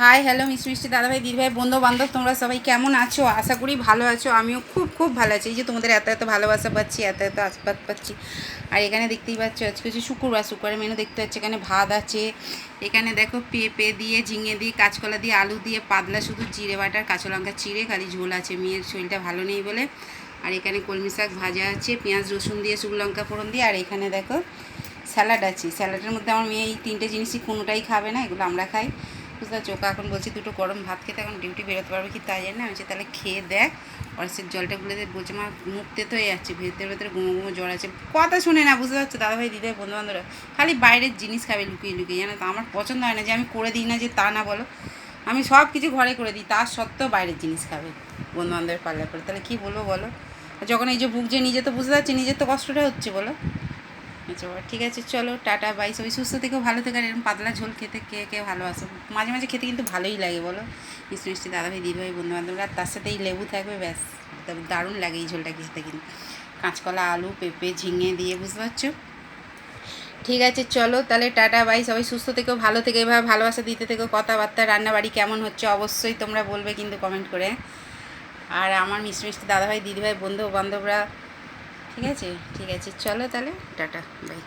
Hi hello মিষ্টি মিষ্টি দাদাভাই দিদিভাই বন্ধু বান্ধব, তোমরা সবাই কেমন আছো? আশা করি ভালো আছো। আমিও খুব খুব ভালো আছি। এই যে তোমাদের এত এত ভালোবাসা পাচ্ছি, এত এত আশীর্বাদ পাচ্ছি। আর এখানে দেখতেই পাচ্ছ আজকে হচ্ছে শুক্রবারের মেনু দেখতে পাচ্ছি। এখানে ভাত আছে, এখানে দেখো পেঁপে দিয়ে, ঝিঙে দিয়ে, কাঁচকলা দিয়ে, আলু দিয়ে, পাতলা শুধু জিরে বাটার, কাঁচা লঙ্কা চিড়ে, খালি ঝোল আছে মেয়ের শরীরটা ভালো নেই বলে। আর এখানে কলমি শাক ভাজা আছে, পেঁয়াজ রসুন দিয়ে, শুকনো লঙ্কা ফোড়ন দিয়ে। আর এখানে দেখো স্যালাড আছে। স্যালাডের মধ্যে আমার মেয়ে এই তিনটে জিনিসই কোনোটাই খাবে না, এগুলো আমরা খাই। বুঝতে পারছো? ওকে এখন বলছি দুটো গরম ভাত খেতে, এখন ডিউটি বেরোতে পারবে কি তাই জানি না। আমি বলছি তাহলে খেয়ে দেখ। অরেসের জলটা গুলে দিয়ে বলছে মা মুখ তেতো হয়ে যাচ্ছে, ভেতরে ভেতরে গুমো গুমো জ্বর আছে। কথা শুনে না, বুঝতে পারছো দাদাভাই দিদিভাই বন্ধু বান্ধবরা খালি বাইরের জিনিস খাবে লুকিয়ে লুকিয়ে, জানো তো। আমার পছন্দ হয় না যে আমি করে দিই না, যে তা না বলো। আমি সব কিছু ঘরে করে দিই, তার সত্ত্বেও বাইরের জিনিস খাবে বন্ধু বান্ধবের পাল্লা করে। তাহলে কী বলবো বলো? যখন এই যে ভুগছে, নিজে তো বুঝতে পারছি নিজের তো কষ্টটা হচ্ছে বলো। আচ্ছা ঠিক আছে, চলো টাটা বাই। সবাই সুস্থ থেকেও ভালো থেকে। আর এরকম পাতলা ঝোল খেতে কে কে ভালোবাসো? মাঝে মাঝে খেতে কিন্তু ভালোই লাগে বলো। মিষ্টি মিষ্টি দাদাভাই দিদিভাই বন্ধু বান্ধবরা, আর তার সাথে এই লেবু থাকবে, ব্যাস দারুণ লাগে এই ঝোলটা খেতে কিন্তু। কাঁচকলা আলু পেঁপে ঝিঙে দিয়ে, বুঝতে পারছো? ঠিক আছে চলো তাহলে টাটা বাই। সবাই সুস্থ থেকেও ভালো থেকে, এভাবে ভালোবাসা দিতে থেকো। কথাবার্তা রান্নাবাড়ি কেমন হচ্ছে অবশ্যই তোমরা বলবে কিন্তু কমেন্ট করে। আর আমার মিষ্টি মিষ্টি দাদাভাই দিদিভাই বন্ধু বান্ধবরা, ঠিক আছে চলো তাহলে টাটা বাই।